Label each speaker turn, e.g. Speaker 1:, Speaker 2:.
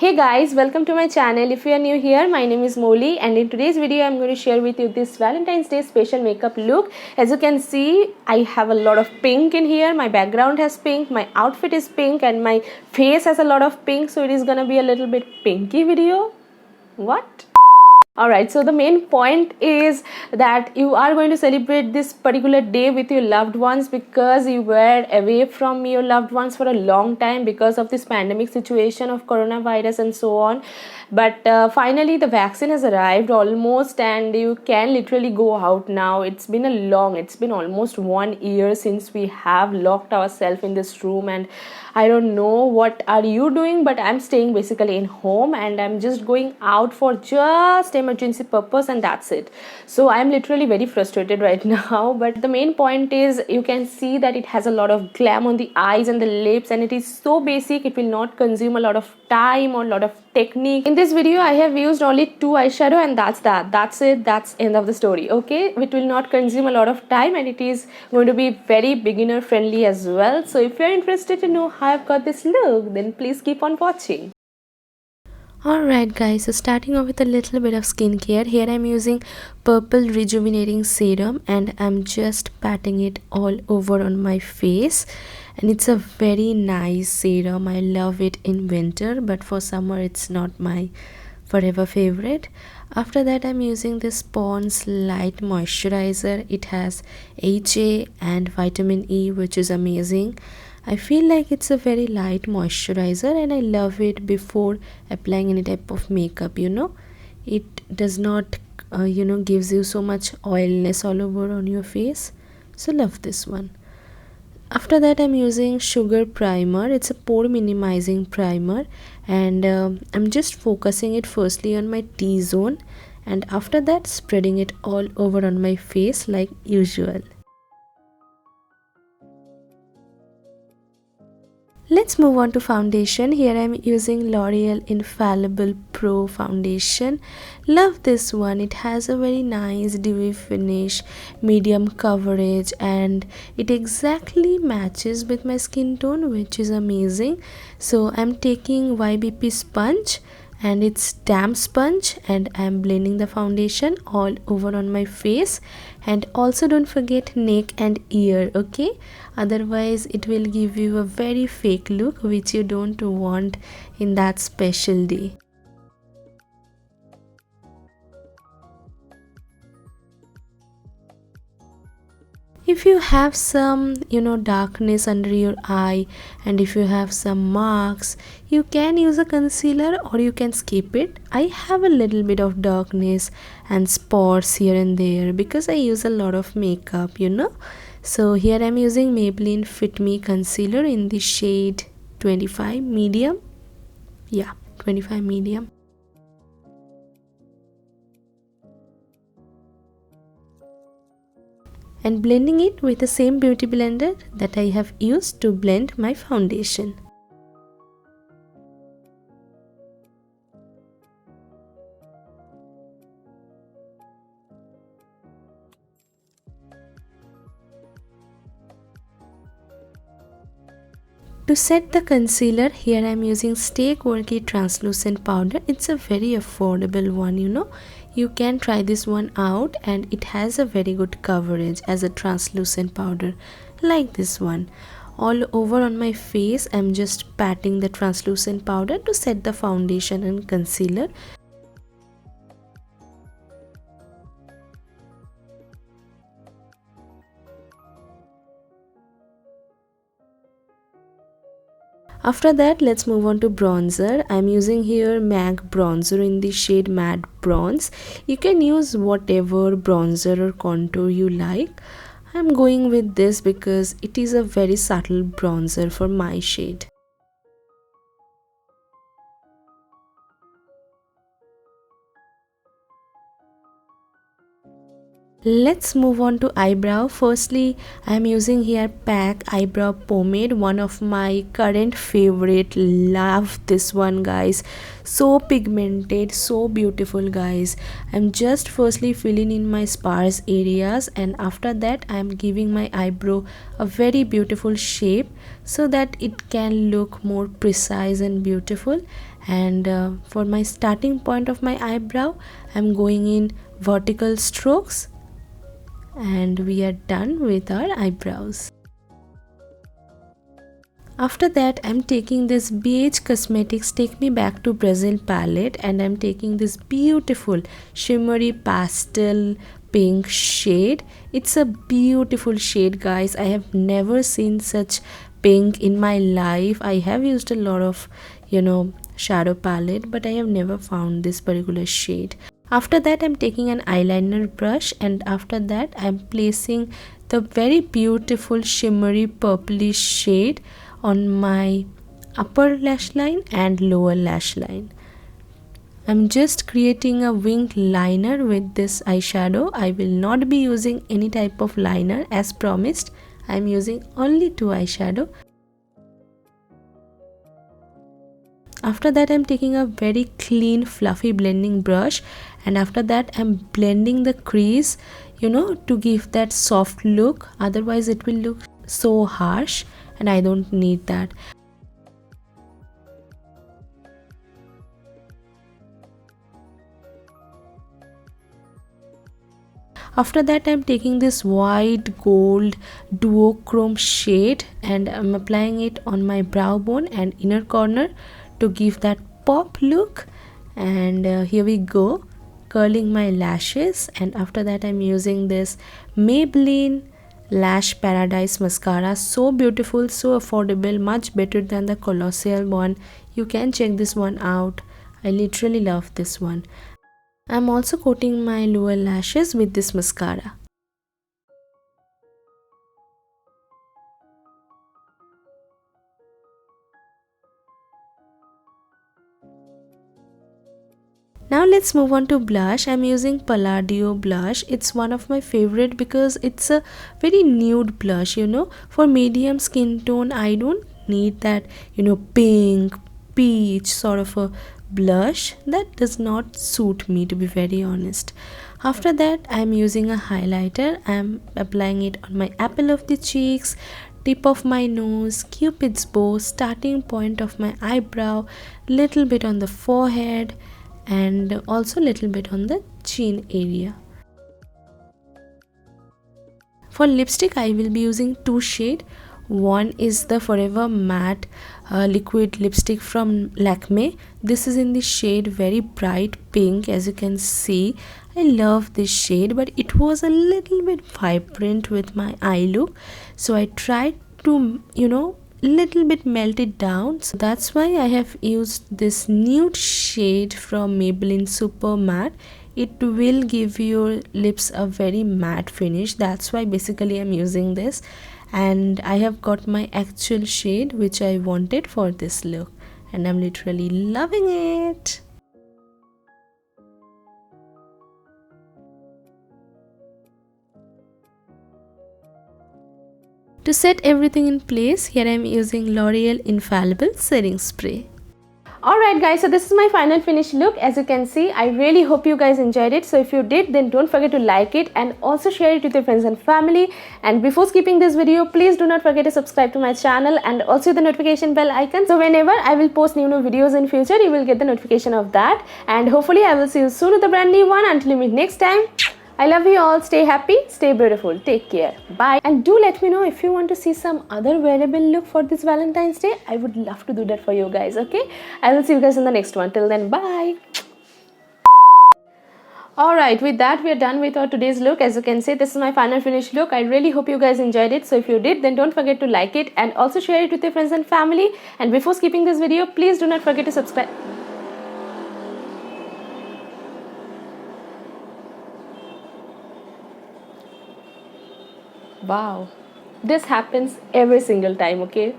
Speaker 1: Hey guys, welcome to my channel. If you are new here, my name is Molly and in today's video I'm going to share with you this Valentine's Day special makeup look. As you can see, I have a lot of pink in here. My background has pink, my outfit is pink and my face has a lot of pink, so it is going to be a little bit pinky video. What? Alright, so the main point is that you are going to celebrate this particular day with your loved ones because you were away from your loved ones for a long time because of this pandemic situation of coronavirus and so on. But finally the vaccine has arrived almost and you can literally go out now. It's been almost 1 year since we have locked ourselves in this room, and I don't know what are you doing, but I'm staying basically in home and I'm just going out for just emergency purpose and that's it. So I'm literally very frustrated right now, but the main point is you can see that it has a lot of glam on the eyes and the lips, and it is so basic. It will not consume a lot of time or a lot of technique. In this video I have used only 2 eyeshadow and that's it, that's end of the story. Okay, it will not consume a lot of time and it is going to be very beginner friendly as well. So if you're interested to know how I've got this look, then please keep on watching. Alright guys, so starting off with a little bit of skincare. Here I'm using Purple Rejuvenating Serum and I'm just patting it all over on my face, and it's a very nice serum. I love it in winter, but for summer it's not my forever favorite. After that I'm using this Pond's Light Moisturizer. It has HA and vitamin E, which is amazing. I feel like it's a very light moisturizer and I love it before applying any type of makeup. It does not gives you so much oiliness all over on your face, so love this one. After that I'm using Sugar Primer. It's a pore minimizing primer, and I'm just focusing it firstly on my T-zone and after that spreading it all over on my face like usual. Let's move on to foundation. Here I'm using L'Oreal Infallible Pro foundation. Love this one. It has a very nice dewy finish, medium coverage, and it exactly matches with my skin tone, which is amazing. So I'm taking YBP sponge, and it's damp sponge, and I'm blending the foundation all over on my face. And also don't forget neck and ear, okay? Otherwise it will give you a very fake look which you don't want in that special day. If you have some darkness under your eye, and if you have some marks, you can use a concealer or you can skip it. I have a little bit of darkness and spots here and there because I use a lot of makeup. So here I'm using Maybelline Fit Me concealer in the shade 25 medium. Yeah, 25 medium. And blending it with the same beauty blender that I have used to blend my foundation. To set the concealer, here I am using Stay Quirky translucent powder. It's a very affordable one. You can try this one out, and it has a very good coverage as a translucent powder like this one. All over on my face I'm just patting the translucent powder to set the foundation and concealer. After that, let's move on to bronzer. I'm using here MAC bronzer in the shade Matte Bronze. You can use whatever bronzer or contour you like. I'm going with this because it is a very subtle bronzer for my shade. Let's move on to eyebrow. Firstly, I am using here PAC eyebrow pomade, one of my current favorite. Love this one, guys. So pigmented, so beautiful, guys. I'm just firstly filling in my sparse areas, and after that I am giving my eyebrow a very beautiful shape so that it can look more precise and beautiful. And for my starting point of my eyebrow, I'm going in vertical strokes, and we are done with our eyebrows. After that, I'm taking this BH Cosmetics Take Me Back to Brazil palette, and I'm taking this beautiful shimmery pastel pink shade. It's a beautiful shade, guys. I have never seen such pink in my life. I have used a lot of, shadow palette, but I have never found this particular shade. After that, I'm taking an eyeliner brush, and after that I'm placing the very beautiful shimmery purplish shade on my upper lash line and lower lash line. I'm just creating a winged liner with this eyeshadow. I will not be using any type of liner as promised. I'm using only 2 eyeshadow. After that, I'm taking a very clean fluffy blending brush, and after that I'm blending the crease, to give that soft look. Otherwise it will look so harsh, and I don't need that. After that, I'm taking this white gold duochrome shade, and I'm applying it on my brow bone and inner corner to give that pop look. And here we go, curling my lashes. And after that, I'm using this Maybelline Lash Paradise mascara. So beautiful, so affordable, much better than the Colossal one. You can check this one out. I literally love this one. I'm also coating my lower lashes with this mascara. Now let's move on to blush. I'm using Palladio blush. It's one of my favorite because it's a very nude blush, For medium skin tone, I don't need that, pink, peach sort of a blush. That does not suit me, to be very honest. After that, I'm using a highlighter. I'm applying it on my apple of the cheeks, tip of my nose, cupid's bow, starting point of my eyebrow, little bit on the forehead, and also little bit on the chin area. For lipstick, I will be using 2 shades. One is the Forever Matte liquid lipstick from Lakme. This is in the shade very bright pink, as you can see. I love this shade, but it was a little bit vibrant with my eye look, so I tried to little bit melt it down. So that's why I have used this nude shade from Maybelline Super Matte. It will give your lips a very matte finish. That's why basically I'm using this, and I have got my actual shade which I wanted for this look, and I'm literally loving it. To set everything in place, here I am using L'Oreal Infallible Setting Spray. Alright guys, so this is my final finished look. As you can see, I really hope you guys enjoyed it. So if you did, then don't forget to like it and also share it with your friends and family. And before skipping this video, please do not forget to subscribe to my channel and also the notification bell icon. So whenever I will post new videos in future, you will get the notification of that. And hopefully I will see you soon with a brand new one. Until we meet next time, I love you all. Stay happy, stay beautiful. Take care. Bye. And do let me know if you want to see some other wearable look for this Valentine's Day. I would love to do that for you guys, okay? I will see you guys in the next one. Till then, bye. Alright, with that we are done with our today's look. As you can see, this is my final finished look. I really hope you guys enjoyed it. So if you did, then don't forget to like it and also share it with your friends and family. And before skipping this video, please do not forget to subscribe. Wow, this happens every single time, okay?